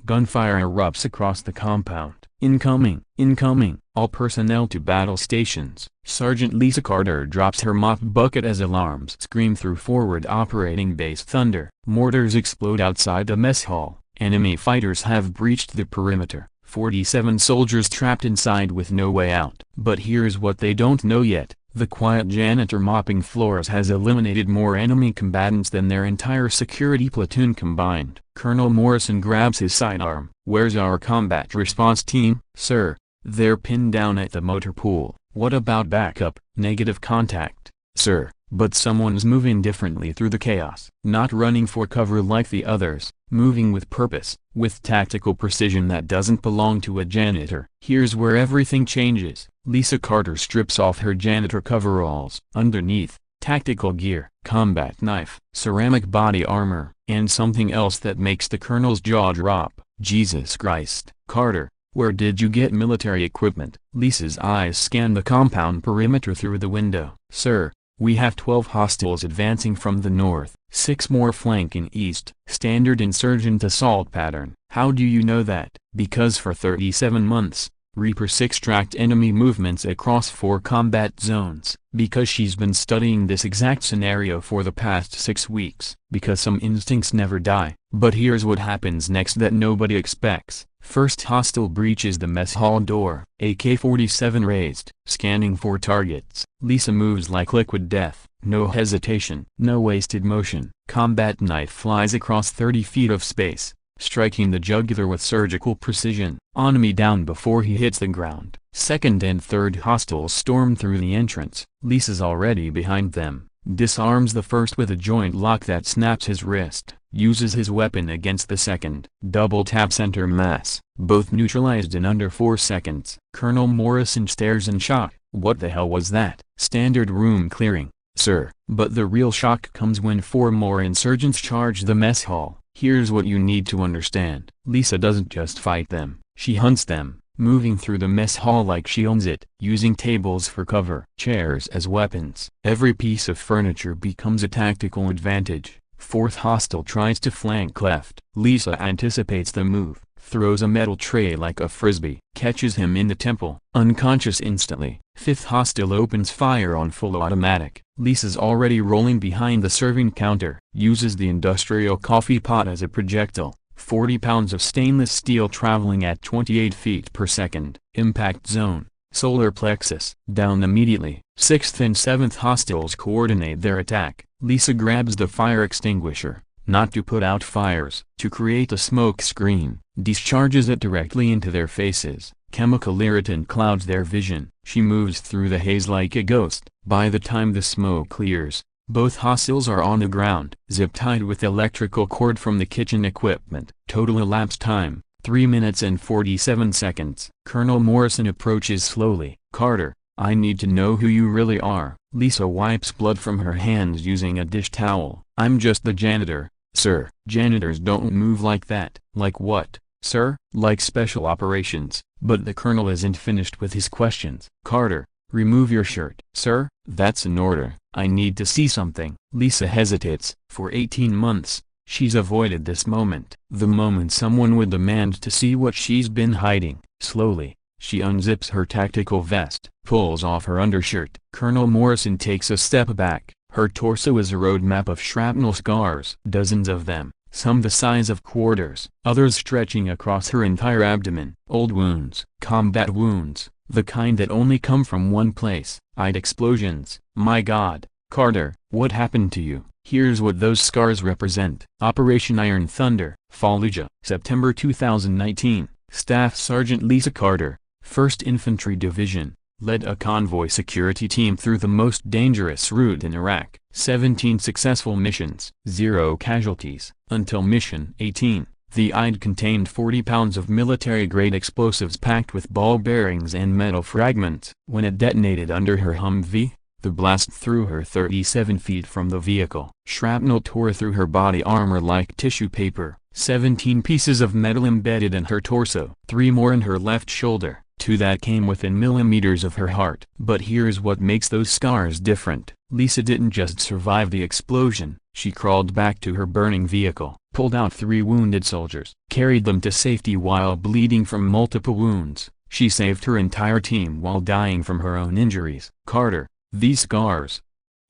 Gunfire erupts across the compound. Incoming! Incoming! All personnel to battle stations. Sergeant Lisa Carter drops her mop bucket as alarms scream through forward operating base thunder. Mortars explode outside the mess hall. Enemy fighters have breached the perimeter. 47 soldiers trapped inside with no way out. But here's what they don't know yet. The quiet janitor mopping floors has eliminated more enemy combatants than their entire security platoon combined. Colonel Morrison grabs his sidearm. "Where's our combat response team, sir?" "They're pinned down at the motor pool." "What about backup?" "Negative contact, sir, but someone's moving differently through the chaos. Not running for cover like the others, moving with purpose, with tactical precision that doesn't belong to a janitor." Here's where everything changes. Lisa Carter strips off her janitor coveralls. Underneath, tactical gear, combat knife, ceramic body armor, and something else that makes the colonel's jaw drop. "Jesus Christ, Carter, where did you get military equipment?" Lisa's eyes scan the compound perimeter through the window. "Sir, we have 12 hostiles advancing from the north, 6 more flanking east." Standard insurgent assault pattern. "How do you know that?" "Because for 37 months, Reaper 6 tracked enemy movements across 4 combat zones." "Because she's been studying this exact scenario for the past 6 weeks." "Because some instincts never die." But here's what happens next that nobody expects. First hostile breaches the mess hall door. AK-47 raised, scanning for targets. Lisa moves like liquid death. No hesitation. No wasted motion. Combat knife flies across 30 feet of space, striking the jugular with surgical precision. Enemy down before he hits the ground. Second and third hostiles storm through the entrance. Lisa's already behind them. Disarms the first with a joint lock that snaps his wrist. Uses his weapon against the second. Double tap center mass. Both neutralized in under 4 seconds. Colonel Morrison stares in shock. "What the hell was that?" "Standard room clearing, sir." But the real shock comes when 4 more insurgents charge the mess hall. Here's what you need to understand. Lisa doesn't just fight them, she hunts them, moving through the mess hall like she owns it, using tables for cover, chairs as weapons. Every piece of furniture becomes a tactical advantage. Fourth hostile tries to flank left. Lisa anticipates the move, throws a metal tray like a frisbee, catches him in the temple, unconscious instantly. Fifth hostile opens fire on full automatic. Lisa's already rolling behind the serving counter, uses the industrial coffee pot as a projectile. 40 pounds of stainless steel traveling at 28 feet per second. Impact zone, solar plexus, down immediately. Sixth and seventh hostiles coordinate their attack. Lisa grabs the fire extinguisher, not to put out fires, to create a smoke screen, discharges it directly into their faces. Chemical irritant clouds their vision. She moves through the haze like a ghost. By the time the smoke clears, both hostiles are on the ground, zip-tied with electrical cord from the kitchen equipment. Total elapsed time, 3 minutes and 47 seconds. Colonel Morrison approaches slowly. "Carter, I need to know who you really are." Lisa wipes blood from her hands using a dish towel. "I'm just the janitor, sir." "Janitors don't move like that." "Like what, sir?" "Like special operations." But the colonel isn't finished with his questions. "Carter, remove your shirt." "Sir, that's an order. I need to see something." Lisa hesitates. For 18 months, she's avoided this moment. The moment someone would demand to see what she's been hiding. Slowly, she unzips her tactical vest, pulls off her undershirt. Colonel Morrison takes a step back. Her torso is a road map of shrapnel scars. Dozens of them, some the size of quarters, others stretching across her entire abdomen. Old wounds, combat wounds, the kind that only come from one place. I'd explosions. "My God, Carter, what happened to you?" Here's what those scars represent. Operation Iron Thunder, Fallujah, September 2019. Staff Sergeant Lisa Carter, 1st Infantry Division, led a convoy security team through the most dangerous route in Iraq. 17 successful missions, 0 casualties. Until Mission 18, the IED contained 40 pounds of military-grade explosives packed with ball bearings and metal fragments. When it detonated under her Humvee, the blast threw her 37 feet from the vehicle. Shrapnel tore through her body armor like tissue paper. 17 pieces of metal embedded in her torso. 3 more in her left shoulder. 2 that came within millimeters of her heart. But here's what makes those scars different. Lisa didn't just survive the explosion, she crawled back to her burning vehicle. pulled out 3 wounded soldiers, carried them to safety while bleeding from multiple wounds. She saved her entire team while dying from her own injuries. Carter, these scars.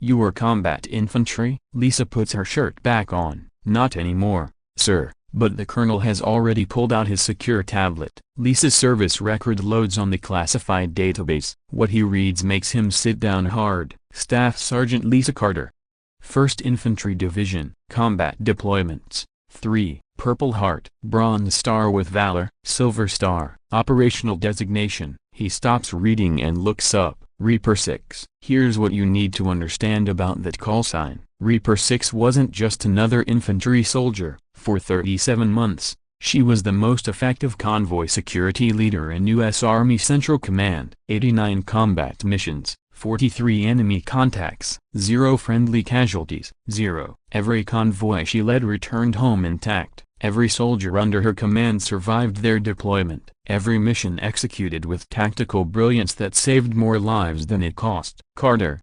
You were combat infantry? Lisa puts her shirt back on. Not anymore, sir, but the colonel has already pulled out his secure tablet. Lisa's service record loads on the classified database. What he reads makes him sit down hard. Staff Sergeant Lisa Carter. 1st Infantry Division, Combat Deployments. 3. Purple Heart, Bronze Star with Valor, Silver Star. Operational Designation. He stops reading and looks up. Reaper 6. Here's what you need to understand about that call sign. Reaper 6 wasn't just another infantry soldier. For 37 months, she was the most effective convoy security leader in U.S. Army Central Command. 89 combat missions, 43 enemy contacts, 0 friendly casualties, 0. Every convoy she led returned home intact. Every soldier under her command survived their deployment. Every mission executed with tactical brilliance that saved more lives than it cost. Carter.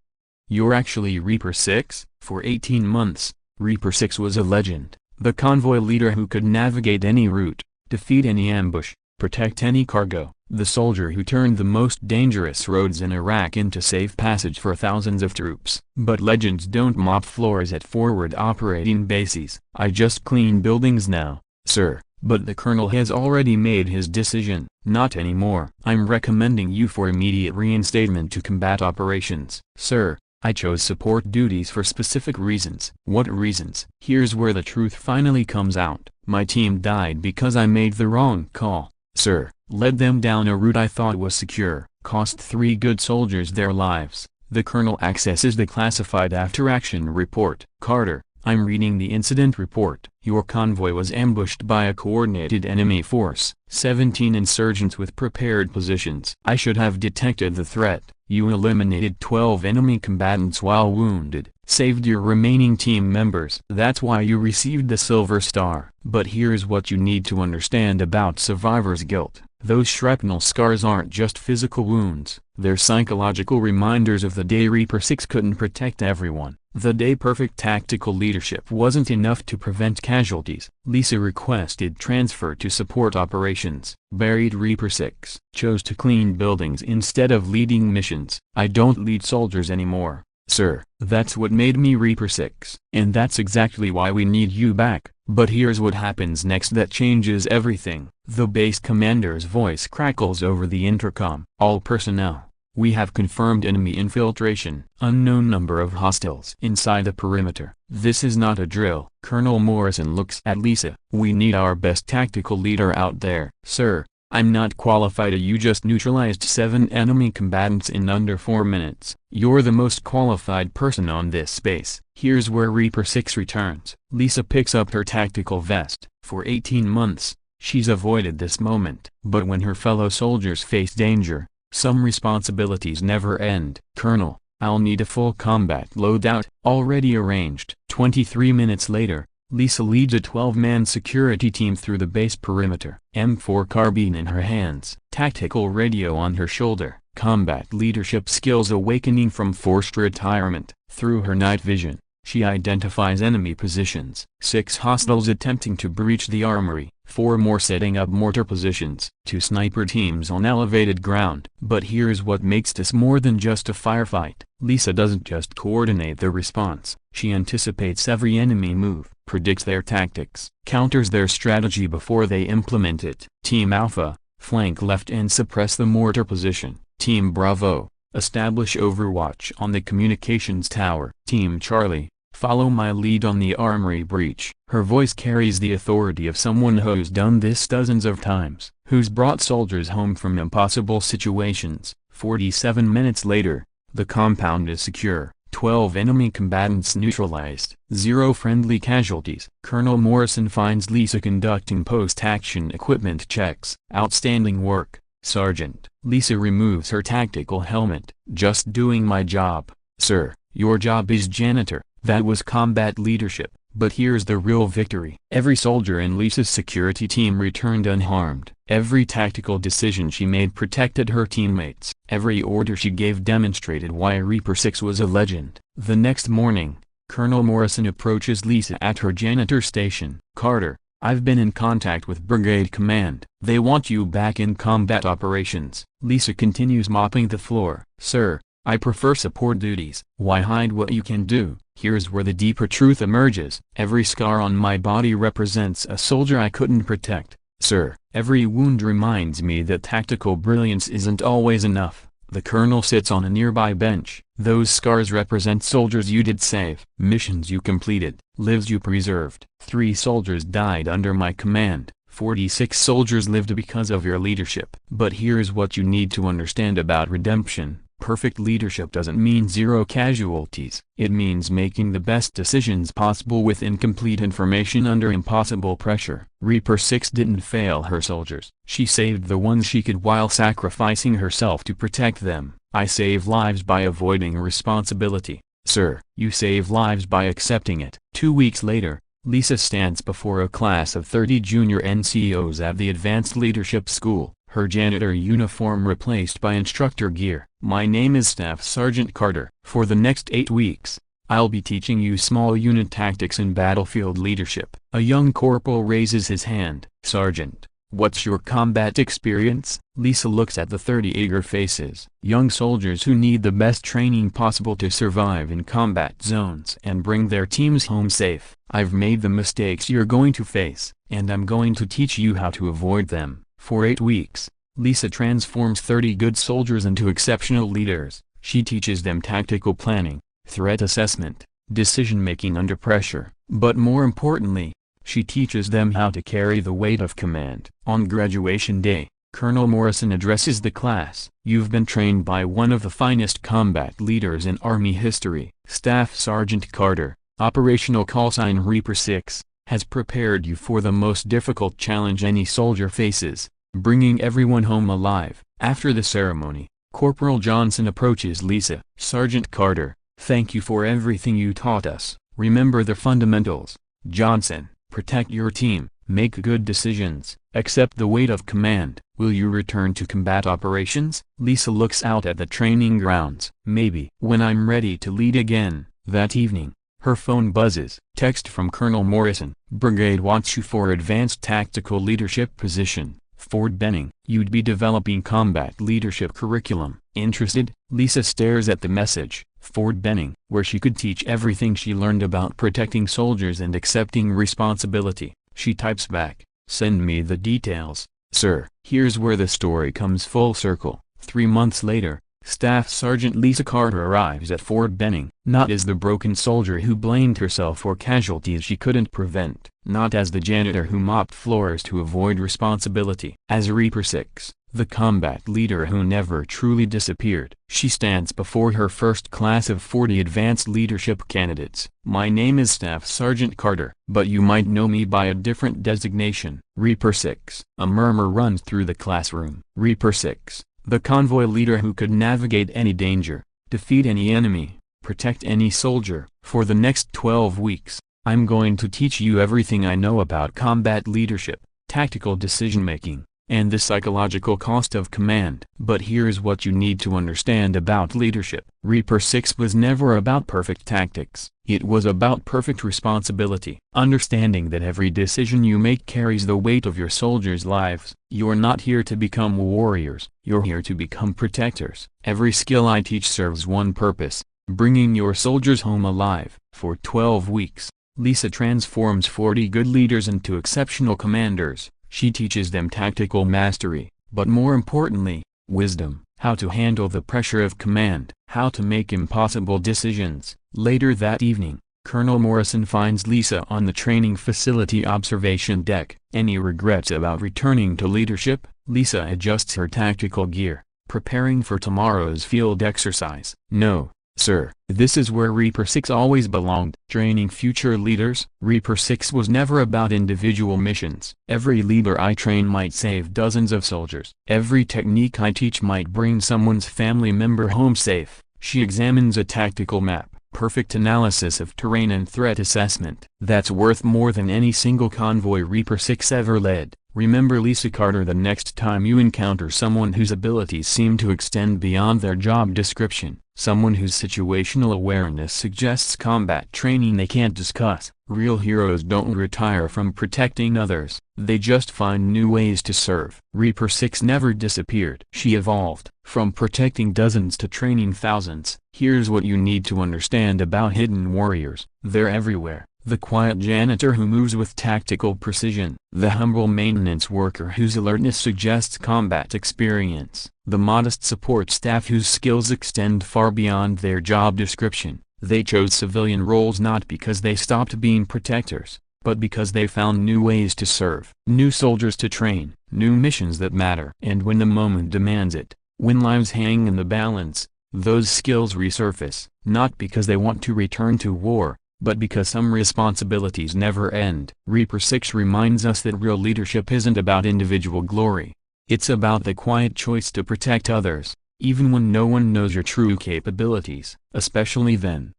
You're actually Reaper 6? For 18 months, Reaper 6 was a legend. The convoy leader who could navigate any route, defeat any ambush, protect any cargo. The soldier who turned the most dangerous roads in Iraq into safe passage for thousands of troops. But legends don't mop floors at forward operating bases. I just clean buildings now, sir. But the colonel has already made his decision. Not anymore. I'm recommending you for immediate reinstatement to combat operations. Sir, I chose support duties for specific reasons. What reasons? Here's where the truth finally comes out. My team died because I made the wrong call, sir. Led them down a route I thought was secure, cost 3 good soldiers their lives. The colonel accesses the classified after-action report. Carter, I'm reading the incident report. Your convoy was ambushed by a coordinated enemy force. 17 insurgents with prepared positions. I should have detected the threat. You eliminated 12 enemy combatants while wounded, saved your remaining team members. That's why you received the Silver Star. But here's what you need to understand about survivor's guilt. Those shrapnel scars aren't just physical wounds, they're psychological reminders of the day Reaper 6 couldn't protect everyone. The day perfect tactical leadership wasn't enough to prevent casualties. Lisa requested transfer to support operations. Buried Reaper 6. Chose to clean buildings instead of leading missions. I don't lead soldiers anymore, sir. That's what made me Reaper 6. And that's exactly why we need you back. But here's what happens next that changes everything. The base commander's voice crackles over the intercom. All personnel. We have confirmed enemy infiltration. Unknown number of hostiles inside the perimeter. This is not a drill. Colonel Morrison looks at Lisa. We need our best tactical leader out there. Sir, I'm not qualified. You just neutralized 7 enemy combatants in under 4 minutes. You're the most qualified person on this base. Here's where Reaper 6 returns. Lisa picks up her tactical vest. For 18 months, she's avoided this moment. But when her fellow soldiers face danger, some responsibilities never end. Colonel, I'll need a full combat loadout. Already arranged. 23 minutes later, Lisa leads a 12-man security team through the base perimeter. M4 carbine in her hands, tactical radio on her shoulder, combat leadership skills awakening from forced retirement. Through her night vision, she identifies enemy positions. 6 hostiles attempting to breach the armory, 4 more setting up mortar positions, 2 sniper teams on elevated ground. But here's what makes this more than just a firefight. Lisa doesn't just coordinate the response, she anticipates every enemy move, predicts their tactics, counters their strategy before they implement it. Team Alpha, flank left and suppress the mortar position. Team Bravo, establish overwatch on the communications tower. Team Charlie, follow my lead on the armory breach. Her voice carries the authority of someone who's done this dozens of times, who's brought soldiers home from impossible situations. 47 minutes later, the compound is secure. 12 enemy combatants neutralized. 0 friendly casualties. Colonel Morrison finds Lisa conducting post-action equipment checks. Outstanding work, Sergeant. Lisa removes her tactical helmet. Just doing my job, sir. Your job is janitor. That was combat leadership. But here's the real victory. Every soldier in Lisa's security team returned unharmed. Every tactical decision she made protected her teammates. Every order she gave demonstrated why Reaper 6 was a legend. The next morning, Colonel Morrison approaches Lisa at her janitor station. "Carter, I've been in contact with Brigade Command. They want you back in combat operations." Lisa continues mopping the floor. "Sir, I prefer support duties." "Why hide what you can do?" Here's where the deeper truth emerges. "Every scar on my body represents a soldier I couldn't protect, sir. Every wound reminds me that tactical brilliance isn't always enough." The colonel sits on a nearby bench. "Those scars represent soldiers you did save, missions you completed, lives you preserved. 3 soldiers died under my command. 46 soldiers lived because of your leadership." But here's what you need to understand about redemption. Perfect leadership doesn't mean 0 casualties. It means making the best decisions possible with incomplete information under impossible pressure. Reaper 6 didn't fail her soldiers. She saved the ones she could while sacrificing herself to protect them. "I save lives by avoiding responsibility. Sir, you save lives by accepting it." 2 weeks later, Lisa stands before a class of 30 junior NCOs at the Advanced Leadership School, her janitor uniform replaced by instructor gear. "My name is Staff Sergeant Carter. For the next 8 weeks, I'll be teaching you small unit tactics and battlefield leadership." A young corporal raises his hand. "Sergeant, what's your combat experience?" Lisa looks at the 30 eager faces. Young soldiers who need the best training possible to survive in combat zones and bring their teams home safe. "I've made the mistakes you're going to face, and I'm going to teach you how to avoid them." For 8 weeks, Lisa transforms 30 good soldiers into exceptional leaders. She teaches them tactical planning, threat assessment, decision-making under pressure, but more importantly, she teaches them how to carry the weight of command. On graduation day, Colonel Morrison addresses the class. "You've been trained by one of the finest combat leaders in Army history. Staff Sergeant Carter, operational callsign Reaper 6, has prepared you for the most difficult challenge any soldier faces, bringing everyone home alive." After the ceremony, Corporal Johnson approaches Lisa. "Sergeant Carter, thank you for everything you taught us. Remember the fundamentals, Johnson. Protect your team, make good decisions, accept the weight of command." "Will you return to combat operations?" Lisa looks out at the training grounds. "Maybe. When I'm ready to lead again." That evening, her phone buzzes. Text from Colonel Morrison. "Brigade wants you for advanced tactical leadership position, Fort Benning. You'd be developing combat leadership curriculum. Interested?" Lisa stares at the message. Fort Benning, where she could teach everything she learned about protecting soldiers and accepting responsibility. She types back, "Send me the details, sir." Here's where the story comes full circle. 3 months later, Staff Sergeant Lisa Carter arrives at Fort Benning, not as the broken soldier who blamed herself for casualties she couldn't prevent, not as the janitor who mopped floors to avoid responsibility, as Reaper 6, the combat leader who never truly disappeared. She stands before her first class of 40 advanced leadership candidates. "My name is Staff Sergeant Carter, but you might know me by a different designation, Reaper 6. A murmur runs through the classroom. Reaper 6, the convoy leader who could navigate any danger, defeat any enemy, protect any soldier. For the next 12 weeks, I'm going to teach you everything I know about combat leadership, tactical decision-making, and the psychological cost of command." But here's what you need to understand about leadership. Reaper 6 was never about perfect tactics. It was about perfect responsibility. Understanding that every decision you make carries the weight of your soldiers' lives. You're not here to become warriors. You're here to become protectors. Every skill I teach serves one purpose, bringing your soldiers home alive. For 12 weeks, Lisa transforms 40 good leaders into exceptional commanders. She teaches them tactical mastery, but more importantly, wisdom, how to handle the pressure of command, how to make impossible decisions. Later that evening, Colonel Morrison finds Lisa on the training facility observation deck. "Any regrets about returning to leadership?" Lisa adjusts her tactical gear, preparing for tomorrow's field exercise. "No, sir. This is where Reaper 6 always belonged." Training future leaders. Reaper 6 was never about individual missions. Every leader I train might save dozens of soldiers. Every technique I teach might bring someone's family member home safe. She examines a tactical map, perfect analysis of terrain and threat assessment. That's worth more than any single convoy Reaper 6 ever led. Remember Lisa Carter the next time you encounter someone whose abilities seem to extend beyond their job description. someone whose situational awareness suggests combat training they can't discuss. Real heroes don't retire from protecting others, they just find new ways to serve. Reaper 6 never disappeared. She evolved, from protecting dozens to training thousands. Here's what you need to understand about hidden warriors. They're everywhere. The quiet janitor who moves with tactical precision. The humble maintenance worker whose alertness suggests combat experience. The modest support staff whose skills extend far beyond their job description. They chose civilian roles not because they stopped being protectors, but because they found new ways to serve. New soldiers to train, new missions that matter. And when the moment demands it, when lives hang in the balance, those skills resurface, not because they want to return to war, but because some responsibilities never end. Reaper 6 reminds us that real leadership isn't about individual glory. It's about the quiet choice to protect others, even when no one knows your true capabilities. Especially then,